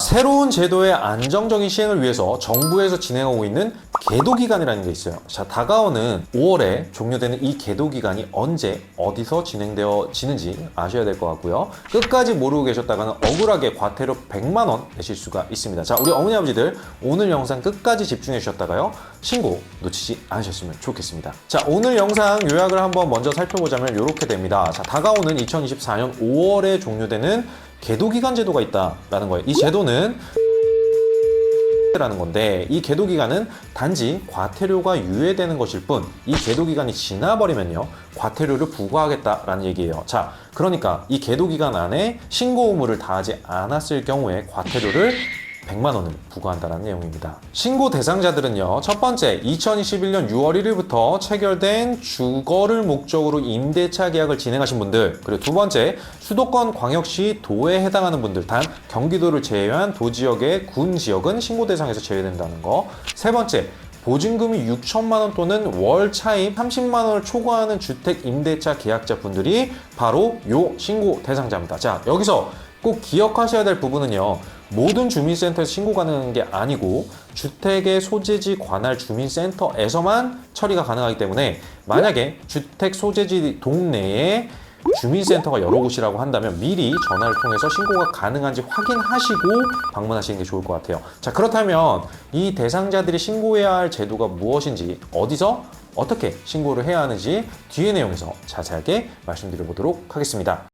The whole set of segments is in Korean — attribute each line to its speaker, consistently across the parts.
Speaker 1: 새로운 제도의 안정적인 시행을 위해서 정부에서 진행하고 있는 계도기간이라는 게 있어요. 자, 다가오는 5월에 종료되는 이 계도기간이 언제 어디서 진행되어지는지 아셔야 될 것 같고요. 끝까지 모르고 계셨다가는 억울하게 과태료 100만 원 내실 수가 있습니다. 자, 우리 어머니 아버지들 오늘 영상 끝까지 집중해 주셨다가요, 신고 놓치지 않으셨으면 좋겠습니다. 자, 오늘 영상 요약을 한번 먼저 살펴보자면 이렇게 됩니다. 자, 다가오는 2024년 5월에 종료되는 계도기간 제도가 있다라는 거예요. 이 제도는 라는 건데, 이 계도기간은 단지 과태료가 유예되는 것일 뿐, 이 계도기간이 지나버리면요 과태료를 부과하겠다라는 얘기예요. 자, 그러니까 이 계도기간 안에 신고 의무를 다하지 않았을 경우에 과태료를 100만 원을 부과한다는 내용입니다. 신고 대상자들은요, 첫 번째 2021년 6월 1일부터 체결된 주거를 목적으로 임대차 계약을 진행하신 분들, 그리고 두 번째 수도권 광역시 도에 해당하는 분들, 단 경기도를 제외한 도지역의 군 지역은 신고 대상에서 제외된다는 거. 세 번째, 보증금이 6천만 원 또는 월 차입 30만 원을 초과하는 주택 임대차 계약자 분들이 바로 요 신고 대상자입니다. 자, 여기서 꼭 기억하셔야 될 부분은요, 모든 주민센터에서 신고 가능한 게 아니고 주택의 소재지 관할 주민센터에서만 처리가 가능하기 때문에, 만약에 주택 소재지 동네에 주민센터가 여러 곳이라고 한다면 미리 전화를 통해서 신고가 가능한지 확인하시고 방문하시는 게 좋을 것 같아요. 자, 그렇다면 이 대상자들이 신고해야 할 제도가 무엇인지, 어디서 어떻게 신고를 해야 하는지 뒤의 내용에서 자세하게 말씀드려보도록 하겠습니다.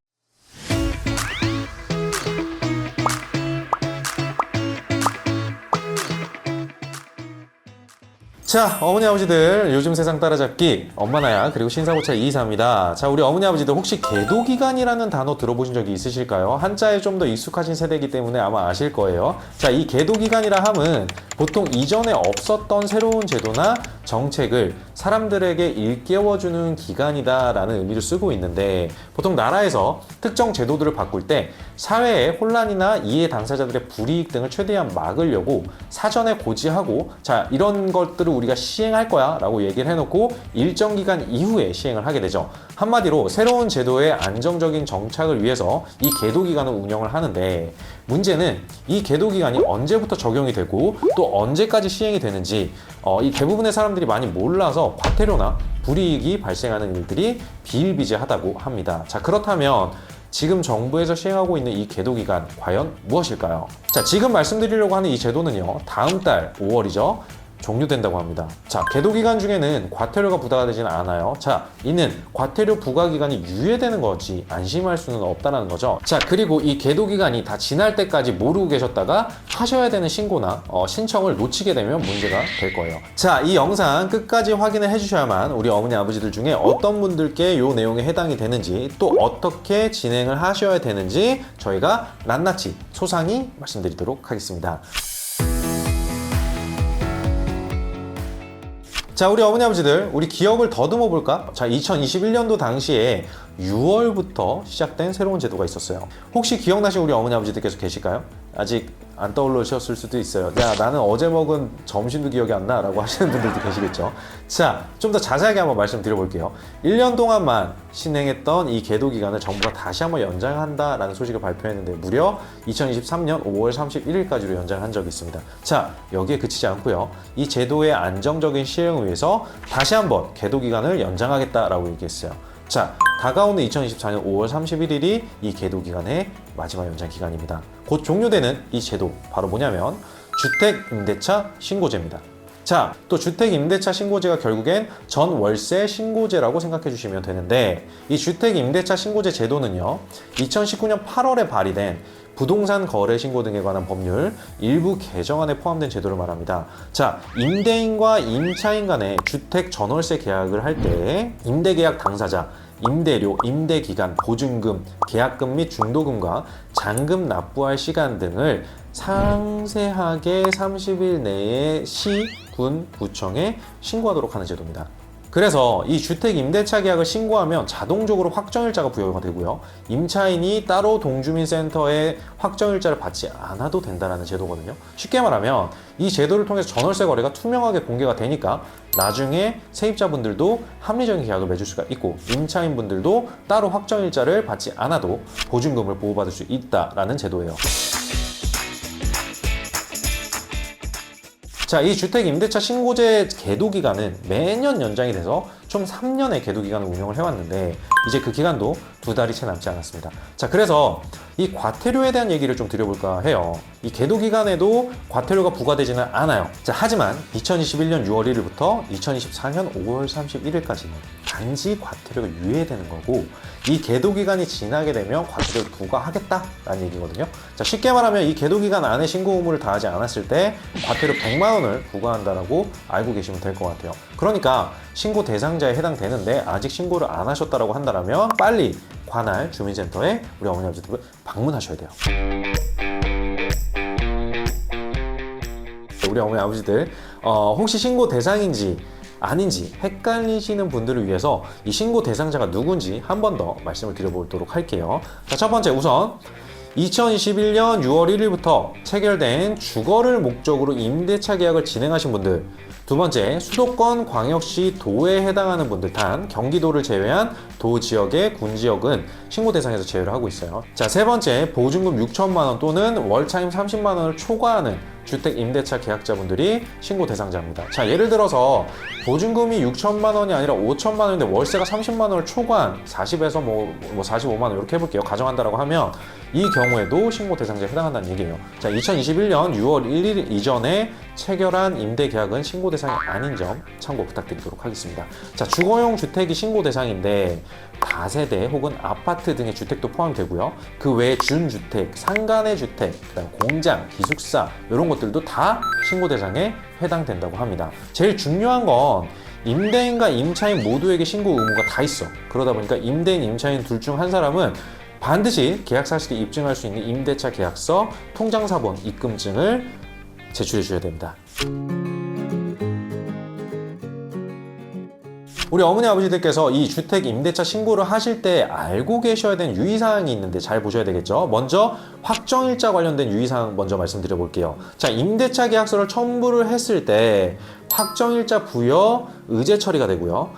Speaker 1: 자, 어머니 아버지들, 요즘 세상 따라잡기 엄마나야, 그리고 신사고차 이이사입니다. 자, 우리 어머니 아버지들 혹시 계도기간이라는 단어 들어보신 적이 있으실까요? 한자에 좀 더 익숙하신 세대이기 때문에 아마 아실 거예요. 자, 이 계도기간이라 함은 보통 이전에 없었던 새로운 제도나 정책을 사람들에게 일깨워주는 기간이다라는 의미를 쓰고 있는데, 보통 나라에서 특정 제도들을 바꿀 때 사회의 혼란이나 이해 당사자들의 불이익 등을 최대한 막으려고 사전에 고지하고, 자, 이런 것들을 우리가 시행할 거야 라고 얘기를 해놓고 일정 기간 이후에 시행을 하게 되죠. 한마디로 새로운 제도의 안정적인 정착을 위해서 이 계도기간을 운영을 하는데, 문제는 이 계도기간이 언제부터 적용이 되고 또 언제까지 시행이 되는지 이 대부분의 사람들이 많이 몰라서 과태료나 불이익이 발생하는 일들이 비일비재하다고 합니다. 자, 그렇다면 지금 정부에서 시행하고 있는 이 계도기간 과연 무엇일까요? 자, 지금 말씀드리려고 하는 이 제도는요, 다음 달 5월이죠. 종료된다고 합니다. 자, 계도기간 중에는 과태료가 부과가 되지는 않아요. 자, 이는 과태료 부과 기간이 유예되는 거지 안심할 수는 없다는 거죠. 자, 그리고 이 계도기간이 다 지날 때까지 모르고 계셨다가 하셔야 되는 신고나 신청을 놓치게 되면 문제가 될 거예요. 자, 이 영상 끝까지 확인을 해주셔야만 우리 어머니 아버지들 중에 어떤 분들께 이 내용에 해당이 되는지, 또 어떻게 진행을 하셔야 되는지 저희가 낱낱이 소상히 말씀드리도록 하겠습니다. 자, 우리 어머니 아버지들, 우리 기억을 더듬어 볼까? 자, 2021년도 당시에 6월부터 시작된 새로운 제도가 있었어요. 혹시 기억나신 우리 어머니 아버지들께서 계실까요? 아직 안 떠올르셨을 수도 있어요. 야, 나는 어제 먹은 점심도 기억이 안 나 라고 하시는 분들도 계시겠죠. 자, 좀 더 자세하게 한번 말씀드려볼게요. 1년 동안만 시행했던 이 계도기간을 정부가 다시 한번 연장한다라는 소식을 발표했는데, 무려 2023년 5월 31일까지로 연장한 적이 있습니다. 자, 여기에 그치지 않고요, 이 제도의 안정적인 시행을 위해서 다시 한번 계도기간을 연장하겠다라고 얘기했어요. 자, 다가오는 2024년 5월 31일이 이 계도기간의 마지막 연장 기간입니다. 곧 종료되는 이 제도, 바로 뭐냐면 주택임대차 신고제입니다. 자, 또 주택임대차 신고제가 결국엔 전월세 신고제라고 생각해 주시면 되는데, 이 주택임대차 신고제 제도는요, 2019년 8월에 발의된 부동산 거래 신고 등에 관한 법률 일부 개정안에 포함된 제도를 말합니다. 자, 임대인과 임차인 간의 주택 전월세 계약을 할 때 임대계약 당사자, 임대료, 임대기간, 보증금, 계약금 및 중도금과 잔금 납부할 시간 등을 상세하게 30일 내에 시, 군, 구청에 신고하도록 하는 제도입니다. 그래서 이 주택임대차 계약을 신고하면 자동적으로 확정일자가 부여가 되고요, 임차인이 따로 동주민센터에 확정일자를 받지 않아도 된다는 제도거든요. 쉽게 말하면 이 제도를 통해서 전월세 거래가 투명하게 공개가 되니까 나중에 세입자분들도 합리적인 계약을 맺을 수가 있고, 임차인분들도 따로 확정일자를 받지 않아도 보증금을 보호받을 수 있다라는 제도예요. 자, 이 주택임대차 신고제 계도기간은 매년 연장이 돼서 총 3년의 계도기간을 운영을 해왔는데 이제 그 기간도 2달이 채 남지 않았습니다. 자, 그래서 이 과태료에 대한 얘기를 좀 드려볼까 해요. 이 계도기간에도 과태료가 부과되지는 않아요. 자, 하지만 2021년 6월 1일부터 2024년 5월 31일까지는 단지 과태료가 유예되는 거고 이 계도기간이 지나게 되면 과태료를 부과하겠다라는 얘기거든요. 자, 쉽게 말하면 이 계도기간 안에 신고 의무를 다하지 않았을 때 과태료 100만 원을 부과한다라고 알고 계시면 될 것 같아요. 그러니까 신고 대상자에 해당되는데 아직 신고를 안 하셨다라고 한다면 빨리 관할 주민센터에 우리 어머니 아버지들 방문하셔야 돼요. 우리 어머니 아버지들 혹시 신고 대상인지 아닌지 헷갈리시는 분들을 위해서 이 신고 대상자가 누군지 한 번 더 말씀을 드려보도록 할게요. 자, 첫 번째 우선 2021년 6월 1일부터 체결된 주거를 목적으로 임대차 계약을 진행하신 분들, 두 번째, 수도권 광역시 도에 해당하는 분들 단 경기도를 제외한 도 지역의 군 지역은 신고 대상에서 제외를 하고 있어요. 자, 세 번째, 보증금 6천만 원 또는 월차임 30만 원을 초과하는 주택 임대차 계약자분들이 신고 대상자입니다. 자, 예를 들어서 보증금이 6천만 원이 아니라 5천만 원인데 월세가 30만 원을 초과한 40에서 뭐 45만 원 이렇게 해볼게요. 가정한다라고 하면 이 경우에도 신고 대상자에 해당한다는 얘기예요. 자, 2021년 6월 1일 이전에 체결한 임대 계약은 신고 대상이 아닌 점 참고 부탁드리도록 하겠습니다. 자, 주거용 주택이 신고 대상인데 다세대 혹은 아파트 등의 주택도 포함되고요. 그 외에 준주택, 상간의 주택, 그다음 공장, 기숙사 이런 것들도 다 신고 대상에 해당된다고 합니다. 제일 중요한 건 임대인과 임차인 모두에게 신고 의무가 다 있어. 그러다 보니까 임대인, 임차인 둘 중 한 사람은 반드시 계약 사실을 입증할 수 있는 임대차 계약서, 통장사본, 입금증을 제출해 주셔야 됩니다. 우리 어머니 아버지들께서 이 주택 임대차 신고를 하실 때 알고 계셔야 되는 유의사항이 있는데 잘 보셔야 되겠죠. 먼저 확정일자 관련된 유의사항 먼저 말씀드려 볼게요. 자, 임대차 계약서를 첨부를 했을 때 확정일자 부여 의제 처리가 되고요.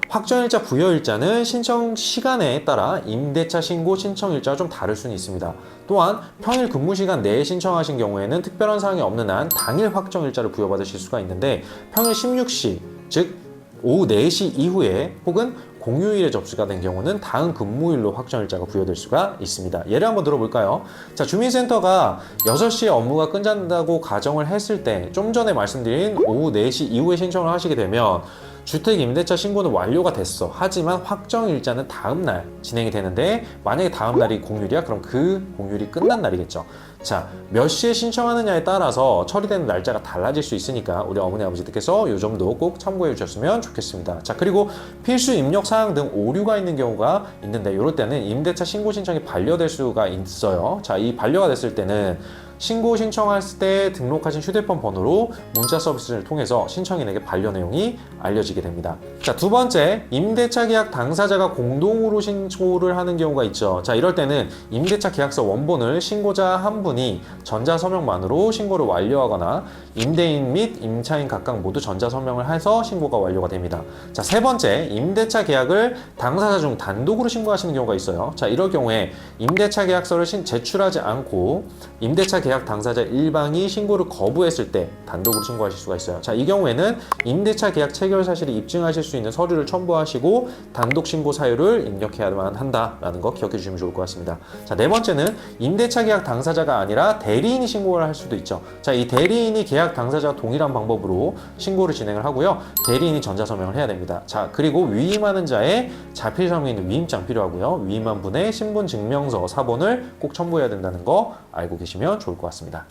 Speaker 1: 확정일자 부여일자는 신청 시간에 따라 임대차 신고 신청일자가 좀 다를 수는 있습니다. 또한 평일 근무시간 내에 신청하신 경우에는 특별한 사항이 없는 한 당일 확정일자를 부여받으실 수가 있는데 평일 16시, 즉 오후 4시 이후에 혹은 공휴일에 접수가 된 경우는 다음 근무일로 확정일자가 부여될 수가 있습니다. 예를 한번 들어볼까요? 자, 주민센터가 6시에 업무가 끝난다고 가정을 했을 때 좀 전에 말씀드린 오후 4시 이후에 신청을 하시게 되면 주택 임대차 신고는 완료가 됐어. 하지만 확정일자는 다음 날 진행이 되는데 만약에 다음 날이 공휴일이야? 그럼 그 공휴일이 끝난 날이겠죠. 자, 몇 시에 신청하느냐에 따라서 처리되는 날짜가 달라질 수 있으니까 우리 어머니 아버지들께서 이 점도 꼭 참고해 주셨으면 좋겠습니다. 자, 그리고 필수 입력 사항 등 오류가 있는 경우가 있는데 이럴 때는 임대차 신고 신청이 반려될 수가 있어요. 자, 이 반려가 됐을 때는 신고 신청했을 때 등록하신 휴대폰 번호로 문자 서비스를 통해서 신청인에게 반려 내용이 알려지게 됩니다. 자, 두 번째, 임대차 계약 당사자가 공동으로 신고를 하는 경우가 있죠. 자, 이럴 때는 임대차 계약서 원본을 신고자 한 분이 전자서명만으로 신고를 완료하거나 임대인 및 임차인 각각 모두 전자서명을 해서 신고가 완료가 됩니다. 자, 세 번째, 임대차 계약을 당사자 중 단독으로 신고하시는 경우가 있어요. 자, 이럴 경우에 임대차 계약서를 제출하지 않고 임대차 계약 당사자 일방이 신고를 거부했을 때 단독으로 신고하실 수가 있어요. 자, 이 경우에는 임대차 계약 체결 사실을 입증하실 수 있는 서류를 첨부하시고 단독 신고 사유를 입력해야만 한다라는 거 기억해 주시면 좋을 것 같습니다. 자, 네 번째는 임대차 계약 당사자가 아니라 대리인이 신고를 할 수도 있죠. 자, 이 대리인이 계약 당사자와 동일한 방법으로 신고를 진행을 하고요. 대리인이 전자서명을 해야 됩니다. 자, 그리고 위임하는 자의 자필서명에 있는 위임장 필요하고요. 위임한 분의 신분증명서 사본을 꼭 첨부해야 된다는 거 알고 계시면 좋을 것 같습니다.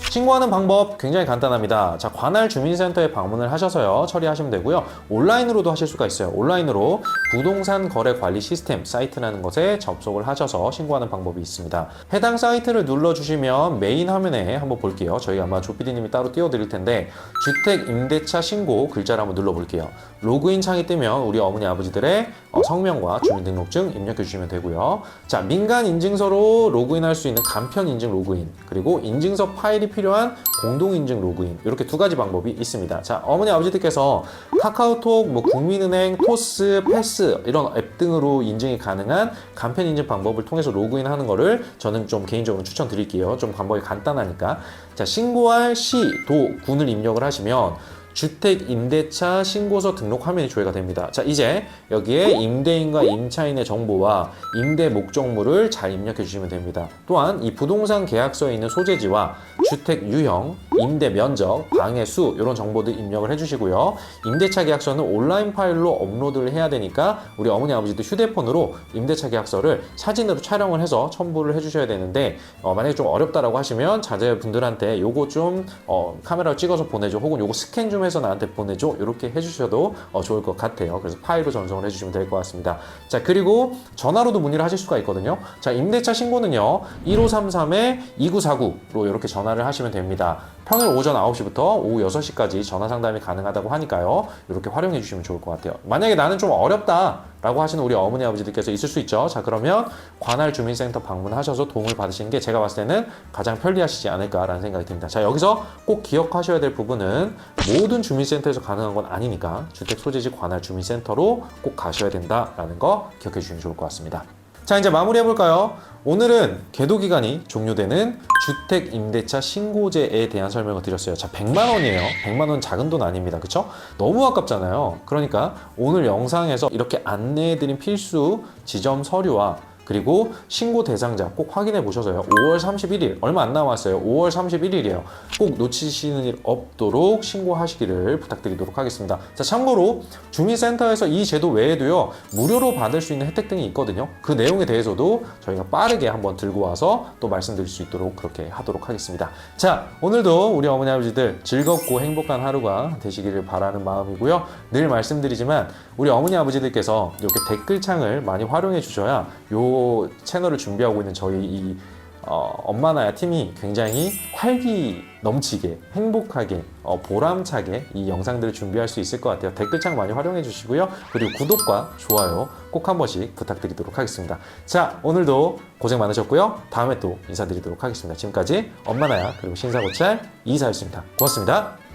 Speaker 1: 신고하는 방법 굉장히 간단합니다. 자, 관할 주민센터에 방문을 하셔서요 처리하시면 되고요. 온라인으로도 하실 수가 있어요. 온라인으로 부동산 거래 관리 시스템 사이트라는 것에 접속을 하셔서 신고하는 방법이 있습니다. 해당 사이트를 눌러주시면 메인 화면에 한번 볼게요. 저희 아마 조피디님이 따로 띄워드릴 텐데 주택 임대차 신고 글자를 한번 눌러볼게요. 로그인 창이 뜨면 우리 어머니 아버지들의 성명과 주민등록증 입력해 주시면 되고요. 자, 민간 인증서로 로그인할 수 있는 간편 인증 로그인, 그리고 인증서 파일이 필요한 공동 인증 로그인, 이렇게 두 가지 방법이 있습니다. 자, 어머니 아버지들께서 카카오톡, 국민은행, 토스, 패스 이런 앱 등으로 인증이 가능한 간편 인증 방법을 통해서 로그인하는 거를 저는 좀 개인적으로 추천드릴게요. 좀 방법이 간단하니까. 자, 신고할 시, 도, 군을 입력을 하시면 주택 임대차 신고서 등록 화면이 조회가 됩니다. 자, 이제 여기에 임대인과 임차인의 정보와 임대 목적물을 잘 입력해 주시면 됩니다. 또한 이 부동산 계약서에 있는 소재지와 주택 유형, 임대 면적, 방의 수 이런 정보들 입력을 해주시고요. 임대차 계약서는 온라인 파일로 업로드를 해야 되니까 우리 어머니 아버지도 휴대폰으로 임대차 계약서를 사진으로 촬영을 해서 첨부를 해주셔야 되는데 만약에 좀 어렵다라고 하시면 자제분들한테 요거 좀 카메라로 찍어서 보내줘, 혹은 요거 스캔 좀 해서 나한테 보내줘, 이렇게 해주셔도 좋을 것 같아요. 그래서 파일로 전송을 해주시면 될 것 같습니다. 자, 그리고 전화로도 문의를 하실 수가 있거든요. 자, 임대차 신고는요 1533-2949로 이렇게 전화를 하시면 됩니다. 평일 오전 9시부터 오후 6시까지 전화 상담이 가능하다고 하니까요, 이렇게 활용해 주시면 좋을 것 같아요. 만약에 나는 좀 어렵다 라고 하시는 우리 어머니 아버지들께서 있을 수 있죠. 자, 그러면 관할 주민센터 방문하셔서 도움을 받으시는 게 제가 봤을 때는 가장 편리하시지 않을까라는 생각이 듭니다. 자, 여기서 꼭 기억하셔야 될 부분은 모든 주민센터에서 가능한 건 아니니까 주택 소재지 관할 주민센터로 꼭 가셔야 된다라는 거 기억해 주시면 좋을 것 같습니다. 자, 이제 마무리 해볼까요? 오늘은 계도기간이 종료되는 주택임대차 신고제에 대한 설명을 드렸어요. 자, 100만 원이에요. 100만 원 작은 돈 아닙니다. 그쵸? 너무 아깝잖아요. 그러니까 오늘 영상에서 이렇게 안내해드린 필수 지점 서류와 그리고 신고 대상자 꼭 확인해 보셔서요. 5월 31일, 얼마 안 남았어요. 5월 31일이에요. 꼭 놓치시는 일 없도록 신고하시기를 부탁드리도록 하겠습니다. 자, 참고로 주민센터에서 이 제도 외에도요, 무료로 받을 수 있는 혜택 등이 있거든요. 그 내용에 대해서도 저희가 빠르게 한번 들고 와서 또 말씀드릴 수 있도록 그렇게 하도록 하겠습니다. 자, 오늘도 우리 어머니 아버지들 즐겁고 행복한 하루가 되시기를 바라는 마음이고요. 늘 말씀드리지만 우리 어머니 아버지들께서 이렇게 댓글창을 많이 활용해 주셔야 요 채널을 준비하고 있는 저희 이 엄마나야 팀이 굉장히 활기 넘치게, 행복하게, 보람차게 이 영상들을 준비할 수 있을 것 같아요. 댓글창 많이 활용해 주시고요. 그리고 구독과 좋아요 꼭 한 번씩 부탁드리도록 하겠습니다. 자, 오늘도 고생 많으셨고요. 다음에 또 인사드리도록 하겠습니다. 지금까지 엄마나야 그리고 신사고찰 이사였습니다. 고맙습니다.